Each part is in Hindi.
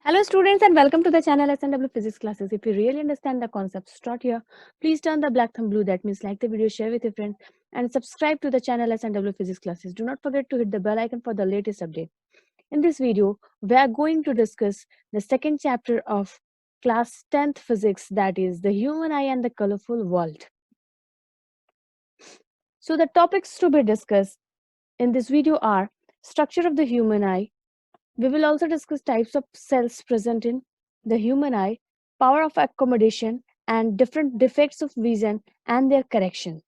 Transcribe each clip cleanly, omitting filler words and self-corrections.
Hello students and welcome to the channel SNW Physics classes. If you really understand the concepts taught here, please turn the black thumb blue, that means like the video, share with your friends and subscribe to the channel SNW Physics classes. Do not forget to hit the bell icon for the latest update. In this video, we are going to discuss the second chapter of class 10th physics, that is the human eye and the colorful world. So the topics to be discussed in this video are structure of the human eye. We will also discuss types of cells present in the human eye, power of accommodation, and different defects of vision and their correction.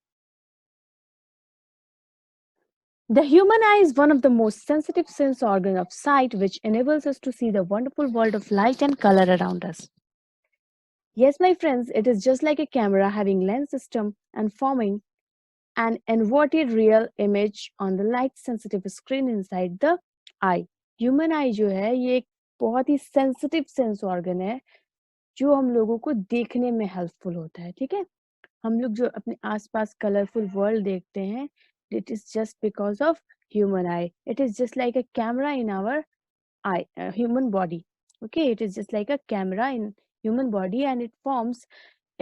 The human eye is one of the most sensitive sense organ of sight, which enables us to see the wonderful world of light and color around us. Yes, my friends, it is just like a camera having lens system and forming an inverted real image on the light sensitive screen inside the eye. Human eye जो है ये एक बहुत ही sensitive sense organ है जो हम लोगों को देखने में हेल्पफुल होता है. ठीक है, हम लोग जो अपने आसपास कलरफुल वर्ल्ड देखते हैं, it is just because of human eye. It is just like a camera in our eye, human body. Okay, it is just like a camera in human body and it forms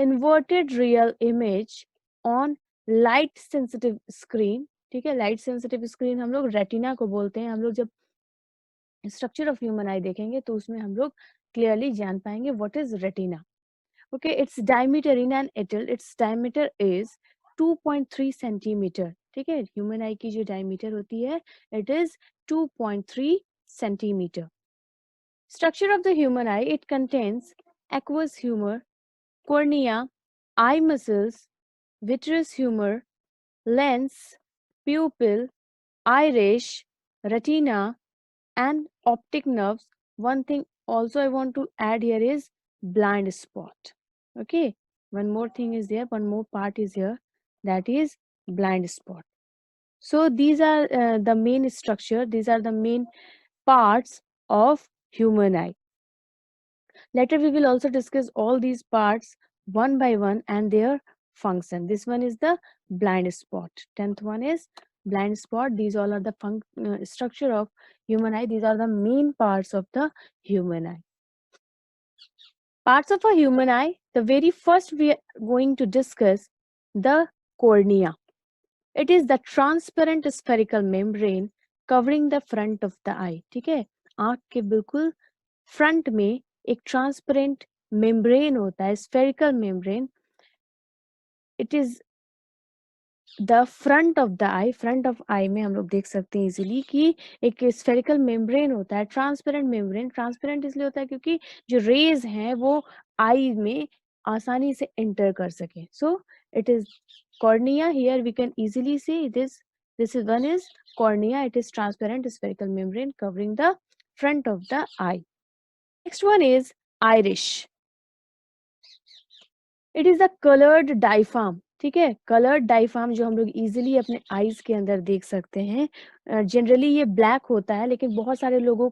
inverted real image on light sensitive screen. ठीक है, लाइट सेंसिटिव स्क्रीन हम लोग रेटिना को बोलते हैं. हम लोग जब स्ट्रक्चर ऑफ ह्यूमन आई देखेंगे तो उसमें हम लोग क्लियरली जान पाएंगे what is retina. Okay, its diameter in an adult, its diameter is 2.3 centimeter. ठीक है, ह्यूमन आई की जो डायमीटर होती है it is 2.3 centimeter. Structure of the human eye, it contains aqueous humor, cornea, eye muscles, vitreous humor, lens, pupil, iris, retina, and optic nerves. One thing also I want to add here is blind spot. Okay, one more thing is there, one more part is here, that is blind spot. So these are the main structure, these are the main parts of human eye. Later we will also discuss all these parts one by one and their function. This one is the blind spot. 10th one is blind spot. These all are the structure of human eye. These are the main parts of the human eye. Parts of a human eye. The very first we are going to discuss the cornea. It is the transparent spherical membrane covering the front of the eye. ठीक है, आँख के बिल्कुल फ्रंट में एक ट्रांसपेरेंट मेम्ब्रेन होता है, spherical membrane. It is the front of the eye. Front of eye में हम लोग देख सकते हैं इजीली कि एक स्फेरिकल मेम्ब्रेन होता है, ट्रांसपेरेंट मेम्ब्रेन. ट्रांसपेरेंट इसलिए होता है क्योंकि जो रेज हैं वो आई में आसानी से एंटर कर सके. So it is cornea. Here we can easily see this is one is cornea. It is transparent spherical membrane covering the front of the eye. Next one is iris. It is a colored diaphragm. ठीक है, कलर्ड डाइफार्म जो हम लोग इजीली अपने आईज के अंदर देख सकते हैं. जनरली ये ब्लैक होता है, लेकिन बहुत सारे लोगों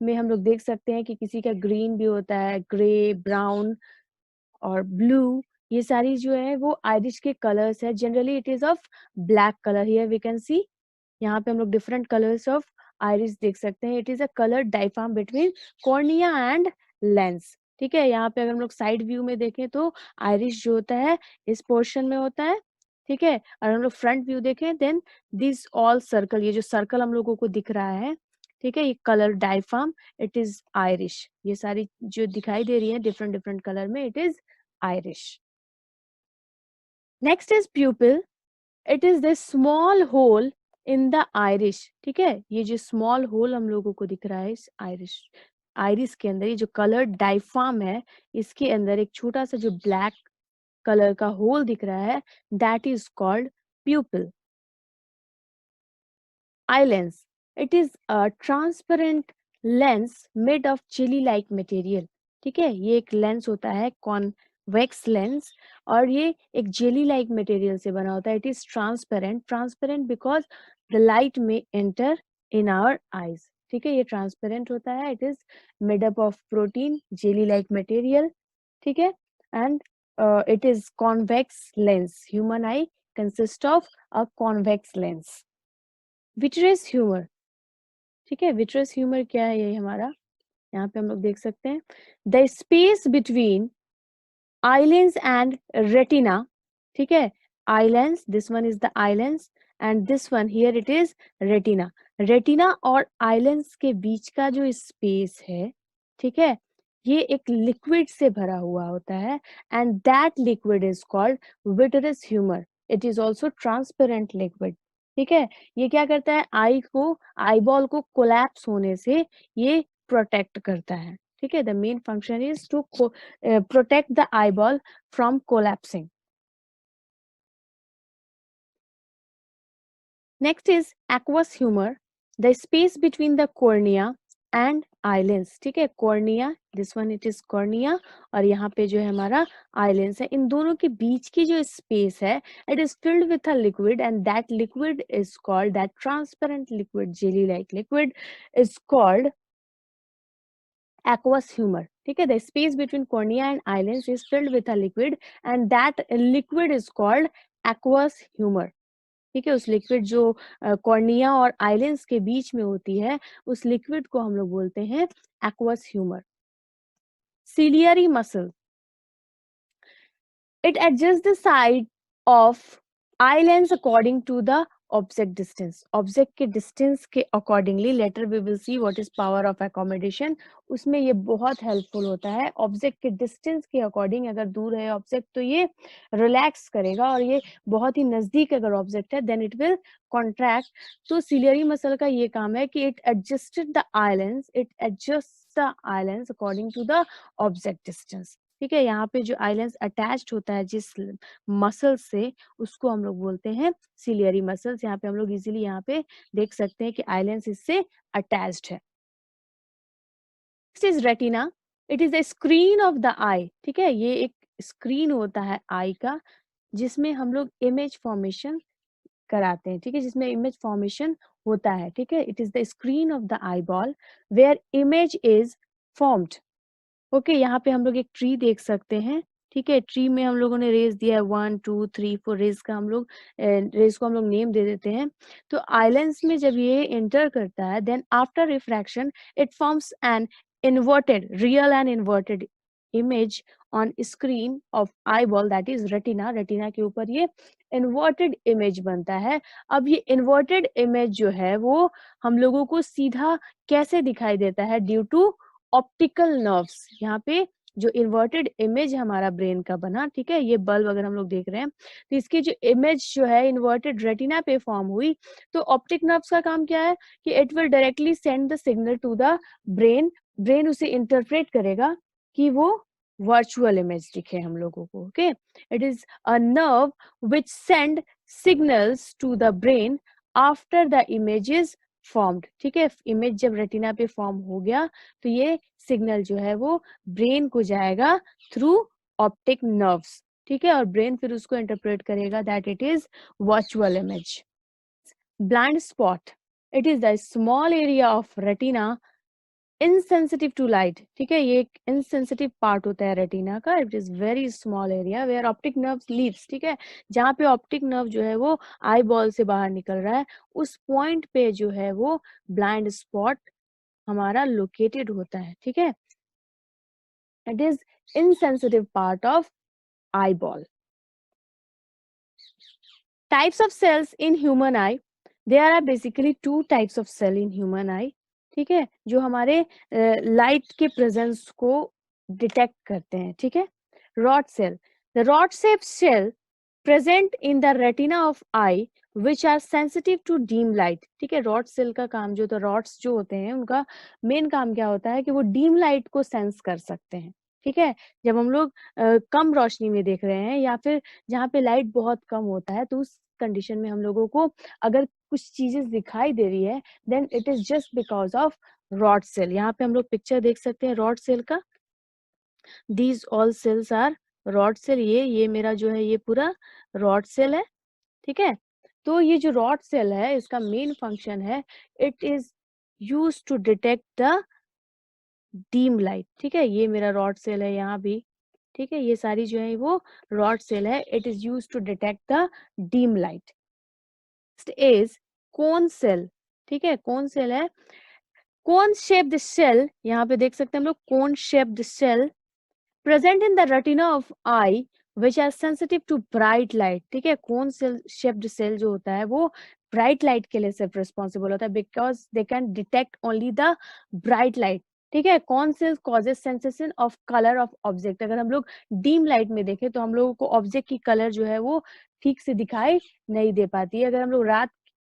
में हम लोग देख सकते हैं कि किसी का ग्रीन भी होता है, ग्रे, ब्राउन और ब्लू. ये सारी जो है वो आइरिश के कलर्स है. Generally it is of black colour. Here we can see, यहाँ पे हम लोग डिफरेंट कलर्स ऑफ आइरिस देख सकते हैं. It is a colour diaphragm between cornea and lens. ठीक है, यहाँ पे अगर हम लोग साइड व्यू में देखें तो आइरिस जो होता है इस पोर्शन में होता है. ठीक है, और हम लोग फ्रंट व्यू देखें देन दिस ऑल सर्कल, ये जो सर्कल हम लोगों को दिख रहा है, ठीक है, ये colour diaphragm, it is iris. ये सारी जो दिखाई दे रही है डिफरेंट डिफरेंट कलर में, it is iris. Next is pupil. It is the small hole in the iris. ठीक है, ये जो स्मॉल होल हम लोगों को दिख रहा है इस आइरिस के अंदर, ये जो कलर डाइफार्म है इसके अंदर एक छोटा सा जो ब्लैक कलर का होल दिख रहा है, that is called प्यूपिल. Eye lens. It is a transparent lens made of jelly like material. ठीक है, ये एक लेंस होता है कॉन्वेक्स लेंस और ये एक जेली लाइक मटेरियल से बना होता है. It is transparent. Transparent because the light में एंटर इन आवर आईज. ठीक है, ये ट्रांसपेरेंट होता है. It is made up of protein, jelly like material. ठीक है, and it is convex lens. Human eye consists of a convex lens. Vitreous humor. ठीक है, vitreous humor क्या है? ये हमारा यहाँ पे हम लोग देख सकते हैं the space between islands and retina, ठीक है, islands, this one is the islands and this one here it is retina. Retina और आइलैंड्स के बीच का जो स्पेस है, ठीक है, ये एक लिक्विड से भरा हुआ होता है and that liquid is called vitreous humour. It is also transparent liquid, ठीक है। ये क्या करता है, आईबॉल को कोलैप्स होने से ये प्रोटेक्ट करता है, ठीक है। The main function is to protect the eyeball from collapsing. Next is aqueous humor, the space between the cornea and eyelids, ठीक है, cornea, this one it is cornea और यहाँ पे जो है हमारा eyelids है, इन दोनों के बीच की जो space है, it is filled with a liquid and that liquid is called, that transparent liquid, jelly like liquid is called aqueous humor, ठीक है। The space between cornea and eyelids is filled with a liquid and that liquid is called aqueous humor, ठीक है। उस लिक्विड जो कॉर्निया और आइलेंस के बीच में होती है, उस लिक्विड को हम लोग बोलते हैं aqueous humour. Ciliary muscle, it adjusts the side of eye lens according to the object distance, object के distance के accordingly, later we will see what is power of accommodation, उसमें ये बहुत helpful होता है। object के distance के according, अगर दूर है object तो ये relax करेगा और ये बहुत ही नजदीक अगर object है then it will contract। तो ciliary muscle का ये काम है कि it adjusted the eye lens, it adjusts the eye lens according to the object distance, ठीक है। यहाँ पे जो आइलेंस अटैच्ड होता है जिस मसल से, उसको हम लोग बोलते हैं सिलियरी मसल्स। यहाँ पे हम लोग इजीली यहाँ पे देख सकते हैं कि आइलेंस इससे अटैच्ड है। Next is retina, it is the screen of the eye, ठीक है, ये एक स्क्रीन होता है आई का जिसमें हम लोग इमेज फॉर्मेशन कराते हैं, ठीक है, जिसमें इमेज फॉर्मेशन होता है, ठीक है। It is the screen of the eyeball where image is formed. Okay, यहाँ पे हम लोग एक ट्री देख सकते हैं, ठीक है। ट्री में हम लोगों ने रेज दिया है 1 2 3 4 रेज का हम लोग रेज को हम लोग नेम दे देते हैं। तो आइलैंड्स में जब ये एंटर करता है then after refraction it forms an inverted, real and inverted image on screen of eyeball that is retina. Retina के ऊपर ये इन्वर्टेड इमेज बनता है। अब ये इन्वर्टेड इमेज जो है वो हम लोगों को सीधा कैसे दिखाई देता है, ड्यू टू ऑप्टिकल नर्व्स। यहाँ पे जो इन्वर्टेड इमेज हमारा ब्रेन का बना, ठीक है, ये बल्ब अगर हम लोग देख रहे हैं तो इसकी जो इमेज जो है इन्वर्टेड रेटिना पे फॉर्म हुई, तो ऑप्टिक नर्व्स का काम क्या है कि it will directly send the signal to the brain, brain उसे इंटरप्रेट करेगा कि वो वर्चुअल इमेज दिखे हम लोगों को। Okay, it is a nerve which send signals to the brain after the images formed, ठीक है। इमेज जब रेटिना पे फॉर्म हो गया तो ये सिग्नल जो है वो ब्रेन को जाएगा थ्रू ऑप्टिक नर्व्स, ठीक है, और ब्रेन फिर उसको इंटरप्रेट करेगा that it is virtual image. Blind spot, it is the small area of retina insensitive to light, ठीक है, ये एक इनसेंसिटिव पार्ट होता है रेटिना का। It is very small area where optic nerve leaves, ठीक है, जहाँ पे ऑप्टिक नर्व जो है वो आई बॉल से बाहर निकल रहा है, उस पॉइंट पे जो है वो ब्लाइंड स्पॉट हमारा लोकेटेड होता है, ठीक है। It is insensitive part of eyeball. Types of cells in human eye, there are basically 2 types of cell in human eye, ठीक है, जो हमारे लाइट के प्रेजेंस को डिटेक्ट करते हैं, ठीक है। Rod cell, the rod shape cell present in the retina of eye which are sensitive to dim light, ठीक है। रॉड सेल का काम जो, तो रॉड्स जो होते हैं उनका मेन काम क्या होता है कि वो डीम लाइट को सेंस कर सकते हैं, ठीक है। जब हम लोग कम रोशनी में देख रहे हैं या फिर जहाँ पे लाइट बहुत कम होता है, तो उस कंडीशन में हम लोगों को अगर कुछ चीजें दिखाई दे रही है then it is just because of rod cell. यहाँ पे हम लोग पिक्चर देख सकते हैं रॉड सेल का, these all cells are rod cell. ये मेरा जो है ये पूरा रॉड सेल है, ठीक है। तो ये जो रॉड सेल है इसका मेन फंक्शन है, it is use to detect the dim light, ठीक है। ये मेरा रॉड सेल है यहाँ भी, ठीक है, ये सारी जो है वो रॉड सेल है। It is use to detect the dim light. Next is cone cell, ठीक है, कोन सेल है कोन शेप्ड सेल, यहाँ पे देख सकते हैं हम लोग, cone shaped cell present in the retina of eye which are sensitive to bright light. ठीक है, कोन सेल शेप्ड सेल जो होता है वो ब्राइट लाइट के लिए सिर्फ रिस्पॉन्सिबल होता है, because they can detect only the bright light. ठीक है, cone cell causes sensation of colour of object. अगर हम लोग डीम लाइट में देखें तो हम लोगों को ऑब्जेक्ट की कलर जो है वो ठीक से दिखाई नहीं दे पाती है। अगर हम लोग रात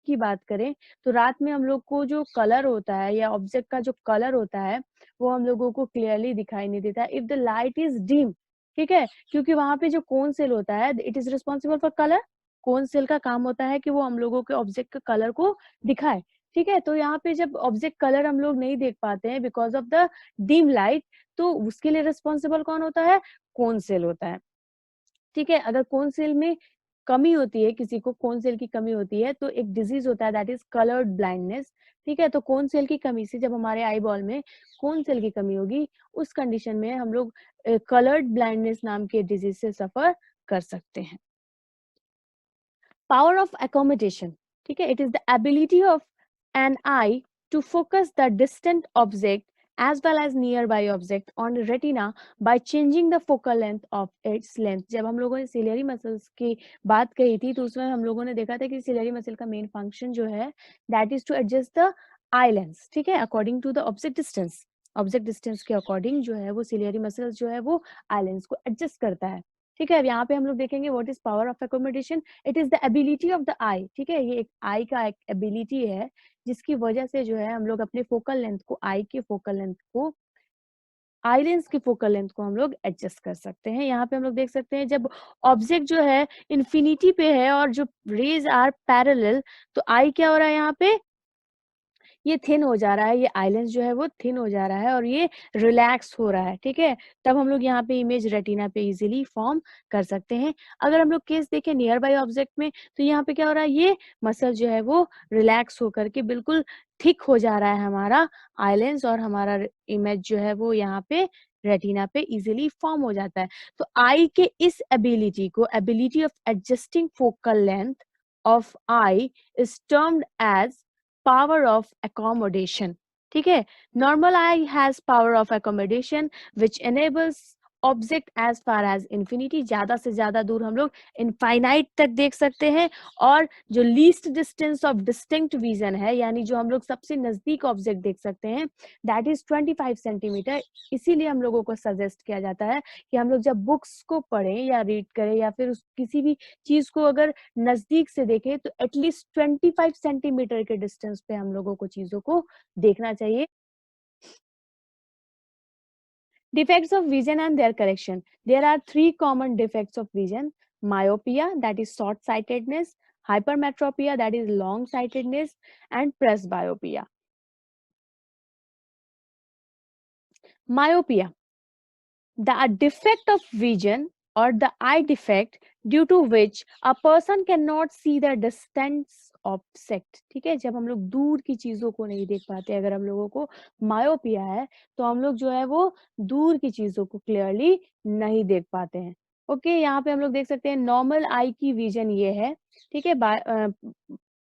की बात करें तो रात में हम लोग को जो कलर होता है या ऑब्जेक्ट का जो कलर होता है वो हम लोगों को क्लियरली दिखाई नहीं देता if the light is dim. ठीक है, क्योंकि वहां पे जो कोन सेल होता है it is responsible for colour. Cone cell का काम होता है कि वो हम लोगों के ऑब्जेक्ट के कलर को दिखाए। ठीक है, तो यहाँ पे जब ऑब्जेक्ट कलर हम लोग नहीं देख पाते हैं because of the dim light, तो उसके लिए रिस्पॉन्सिबल कौन होता है? कोन सेल होता है। ठीक है, अगर कोन सेल में कमी होती है, किसी को कोन सेल की कमी होती है तो एक डिजीज होता है दैट इज कलर्ड ब्लाइंडनेस। ठीक है, तो कोन सेल की कमी से जब हमारे आई बॉल में कोन सेल की कमी होगी उस कंडीशन में हम लोग कलर्ड ब्लाइंडनेस नाम के डिजीज से सफर कर सकते हैं। पावर ऑफ accommodation, ठीक है, it is the ability of an eye to focus the distant object as well as nearby object on retina by changing the focal length of its length। जब हम लोगों ने सिलियरी मसल्स की बात कही थी तो उसमें हम लोगों ने देखा था कि सिलियरी मसल का मेन फंक्शन जो है that is to adjust the eye lens. ठीक है, according to the object distance. Object distance के अकॉर्डिंग जो है वो सिलियरी मसल्स जो है वो आई लेंस को एडजस्ट करता है। ठीक है, अब यहाँ पे हम लोग देखेंगे what is power of accommodation. It is the ability of the eye. ठीक है, ये एक आई का एक एबिलिटी है जिसकी वजह से जो है हम लोग अपने फोकल लेंथ को, आई के फोकल लेंथ को, आई लेंस की फोकल लेंथ को हम लोग एडजस्ट कर सकते हैं। यहाँ पे हम लोग देख सकते हैं जब ऑब्जेक्ट जो है इन्फिनिटी पे है और जो रेज आर पैरेलल, तो आई क्या हो रहा है यहाँ पे, ये थिन हो जा रहा है, ये आइलेंस जो है वो थिन हो जा रहा है और ये रिलैक्स हो रहा है। ठीक है, तब हम लोग यहाँ पे इमेज रेटिना पे इजीली फॉर्म कर सकते हैं। अगर हम लोग केस देखें नियर बाय ऑब्जेक्ट में तो यहाँ पे क्या हो रहा है, ये मसल जो है वो रिलैक्स होकर के बिल्कुल थिक हो जा रहा है हमारा आइलेंस, और हमारा इमेज जो है वो यहाँ पे रेटिना पे इजीली फॉर्म हो जाता है। तो आई के इस एबिलिटी को, ability of adjusting focal length of eye, is termed as power of accommodation। ठीक है, normal eye has power of accommodation which enables object as far as infinity, ज्यादा से ज्यादा दूर हम लोग इनफाइनाइट तक देख सकते हैं, और जो least distance of distinct vision है, यानी जो हम लोग सबसे नजदीक ऑब्जेक्ट देख सकते हैं, दैट इज 25 सेंटीमीटर। इसीलिए हम लोगों को सजेस्ट किया जाता है कि हम लोग जब बुक्स को पढ़ें या रीड करें या फिर किसी भी चीज को अगर नजदीक से देखें तो एटलीस्ट 25 सेंटीमीटर के डिस्टेंस पे हम लोगों को चीजों को देखना चाहिए। Defects of vision and their correction. There are three common defects of vision: myopia, that is short sightedness; hypermetropia, that is long sightedness; and presbyopia. Myopia, the defect of vision or the eye defect due to which a person cannot see the distance object। ठीक है, जब हम लोग दूर की चीजों को नहीं देख पाते, अगर हम लोगों को मायोपिया है तो हम लोग जो है वो दूर की चीजों को क्लियरली नहीं देख पाते हैं। ओके, यहाँ पे हम लोग देख सकते हैं नॉर्मल आई की विजन ये है। ठीक है,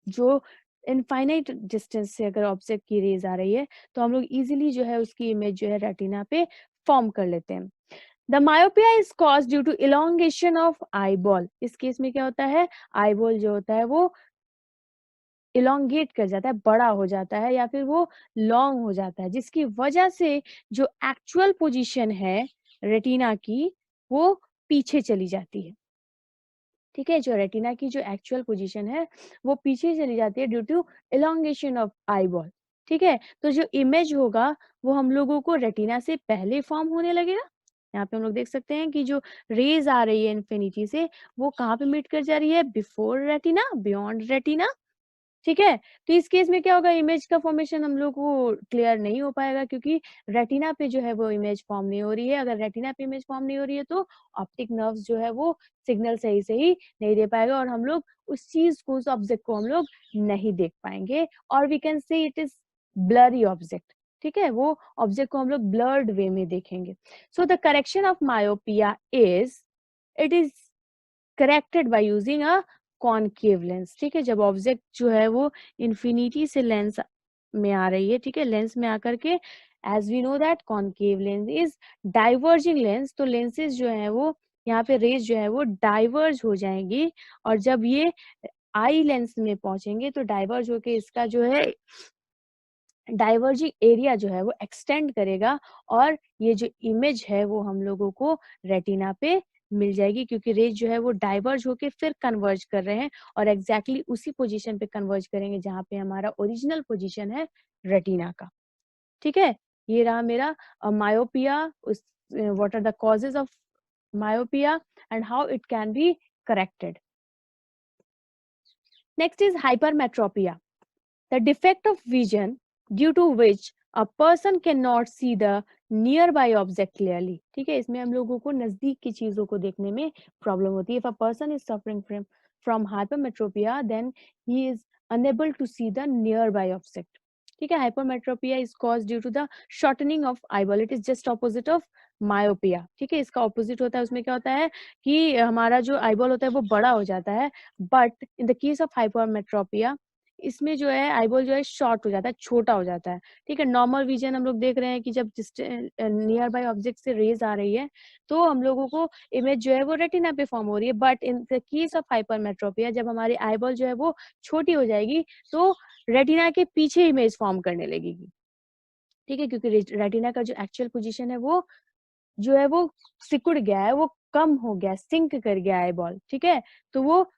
जो इनफाइनाइट डिस्टेंस से अगर ऑब्जेक्ट की रेज आ रही है तो हम लोग इजीली जो है उसकी इमेज जो है रेटिना पे फॉर्म कर लेते हैं। The myopia is cause due to elongation of eyeball. इस केस में क्या होता है, आई बॉल जो होता है वो इलोंगेट कर जाता है, बड़ा हो जाता है या फिर वो लॉन्ग हो जाता है, जिसकी वजह से जो एक्चुअल पोजीशन है रेटिना की वो पीछे चली जाती है। ठीक है, जो रेटिना की जो एक्चुअल पोजीशन है वो पीछे चली जाती है due to elongation of eyeball. ठीक है, तो जो इमेज होगा वो हम लोगों को रेटिना से पहले फॉर्म होने लगेगा। यहाँ पे हम लोग देख सकते हैं कि जो रेज आ रही है इन्फिनिटी से वो कहाँ पे मीट कर जा रही है, बिफोर रेटिना, बियॉन्ड रेटिना। ठीक है, तो इस केस में क्या होगा, इमेज का फॉर्मेशन हम लोग को क्लियर नहीं हो पाएगा क्योंकि रेटिना पे जो है वो इमेज फॉर्म नहीं हो रही है। अगर रेटिना पे इमेज फॉर्म नहीं हो रही है तो ऑप्टिक नर्व्स जो है वो सिग्नल सही से ही नहीं दे पाएगा और हम लोग उस चीज को, उस ऑब्जेक्ट को हम लोग नहीं देख पाएंगे, और we can say it is blurry object. ठीक है, वो ऑब्जेक्ट को हम लोग ब्लर्ड वे में देखेंगे। So the correction of myopia is, it is corrected by using a concave lens. ठीक है, जब ऑब्जेक्ट जो है वो इन्फिनिटी से लेंस में आ रही है, ठीक है, लेंस में आकर के as we know that concave lens is diverging lens, तो लेंसेज जो है वो यहाँ पे रेज जो है वो डाइवर्ज हो जाएंगी, और जब ये आई लेंस में पहुंचेंगे तो डाइवर्ज होके इसका जो है डाइवर्जिंग एरिया जो है वो एक्सटेंड करेगा, और ये जो इमेज है वो हम लोगों को रेटिना पे मिल जाएगी, क्योंकि रेज जो है वो डाइवर्ज होके फिर कन्वर्ज कर रहे हैं, और एग्जैक्टली उसी पोजीशन पे कन्वर्ज करेंगे जहाँ पे हमारा ओरिजिनल पोजीशन है रेटिना का, ठीक है। ये रहा मेरा मायोपिया, उस what are the causes of myopia and how it can be corrected. Next is hypermetropia, the defect of vision due to which a person cannot see the nearby object clearly. ठीक है, इसमें हम लोगों को नजदीक की चीजों को देखने में प्रॉब्लम होती है. If a person is suffering from hypermetropia, then he is unable to see the nearby object. ठीक है, hypermetropia is caused due to the shortening of eyeball. It is just opposite of myopia. ठीक है, इसका ऑपोजिट होता है. उसमें क्या होता है कि हमारा जो आईबॉल होता है वो बड़ा हो जाता है, but in the case of hypermetropia इसमें जो है आईबॉल जो है शॉर्ट हो जाता है, छोटा हो जाता है. ठीक है, नॉर्मल विजन हम लोग देख रहे हैं कि जब नियर बाय ऑब्जेक्ट से रेज आ रही है तो हम लोगों को इमेज जो है वो रेटिना पे फॉर्म हो रही है, but in the case of hypermetropia जब हमारी आईबॉल जो है वो छोटी हो जाएगी तो रेटिना के पीछे इमेज फॉर्म करने लगेगी. ठीक है, क्योंकि रेटिना का जो एक्चुअल पोजीशन है वो जो है वो सिकुड़ गया है, वो कम हो गया, सिंक कर गया है बॉल. ठीक है, तो वो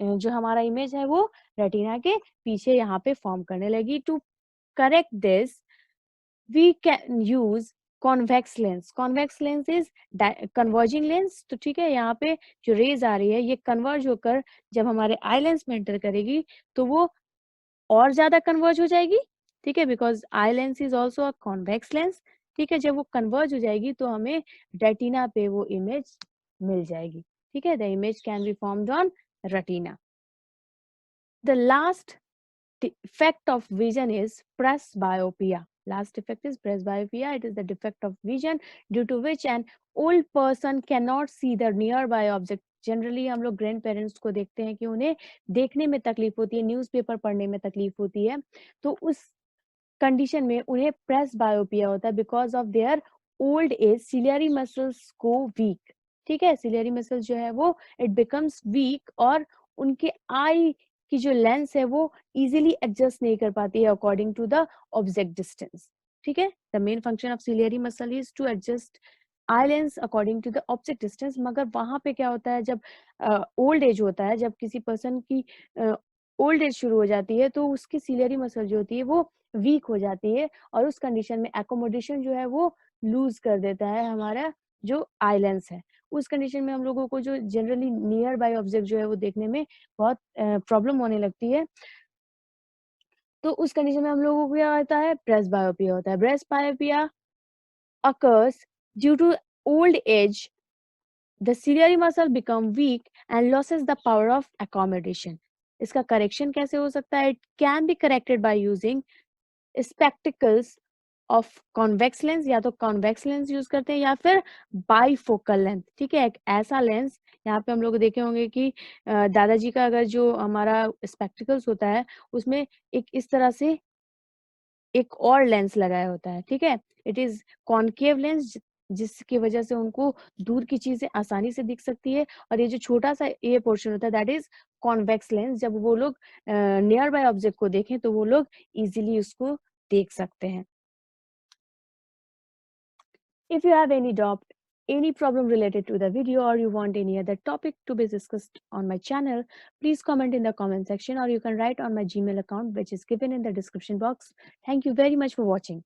जो हमारा इमेज है वो रेटिना के पीछे यहाँ पे फॉर्म करने लगी. To correct this we can use convex lens. Convex lens is converging lens. तो ठीक है, यहाँ पे जो रेज आ रही है ये कन्वर्ज होकर जब हमारे आई लेंस में एंटर करेगी तो वो और ज्यादा कन्वर्ज हो जाएगी. ठीक है, because eye lens is also a convex lens. ठीक है, जब वो कन्वर्ज हो जाएगी तो हमें रेटिना पे वो इमेज मिल जाएगी. ठीक है, the image can be formed on retina. The last defect of vision is presbyopia. Last defect is presbyopia. It is the defect of vision due to which an old person cannot see the nearby object. Generally हम लोग ग्रैंड पेरेंट्स को देखते हैं कि उन्हें देखने में तकलीफ होती है, न्यूज़पेपर पढ़ने में तकलीफ होती है, तो उस कंडीशन में उन्हें प्रेस बायोपिया होता है because of their old age. Ciliary muscles को वीक. ठीक है, सिलियरी मसल्स जो है वो इट बिकम्स वीक, और उनके आई की जो लेंस है वो इजीली एडजस्ट नहीं कर पाती है according to the object distance. ठीक है, the main function of ciliary muscle is to adjust eye lens according to the object distance. मगर वहां पे क्या होता है, जब ओल्ड एज होता है, जब किसी पर्सन की ओल्ड एज शुरू हो जाती है तो उसकी सिलियरी मसल जो होती है वो वीक हो जाती है, और उस कंडीशन में एकोमोडेशन जो है वो लूज कर देता है हमारा जो आई लेंस है. उस कंडीशन में हम लोगों को जो जनरली नियर बाय ऑब्जेक्ट जो है वो देखने में बहुत प्रॉब्लम होने लगती है. तो उस कंडीशन में हम लोगों को क्या होता है, प्रेसबायोपिया होता है. Presbyopia occurs due to old age. The ciliary muscle become weak and loses the power of accommodation. इसका करेक्शन कैसे हो सकता है? It can be corrected by using spectacles of convex lens. या तो कॉन्वेक्स लेंस यूज करते हैं या फिर बाईफोकल लेंस. ठीक है, एक ऐसा लेंस, यहाँ पे हम लोग देखे होंगे कि दादाजी का अगर जो हमारा स्पेक्टिकल्स होता है उसमें एक इस तरह से एक और लेंस लगाया होता है. ठीक है, इट इज कॉनकेव लेंस जिसकी वजह से उनको दूर की चीजें आसानी से दिख सकती है, और ये जो छोटा सा ये पोर्शन होता है दैट इज कॉन्वेक्स लेंस. जब वो लोग नियर बाय ऑब्जेक्ट को देखें तो वो लोग इजीली उसको देख सकते हैं. If you have any doubt, any problem related to the video, or you want any other topic to be discussed on my channel, please comment in the comment section, or you can write on my Gmail account which is given in the description box. Thank you very much for watching.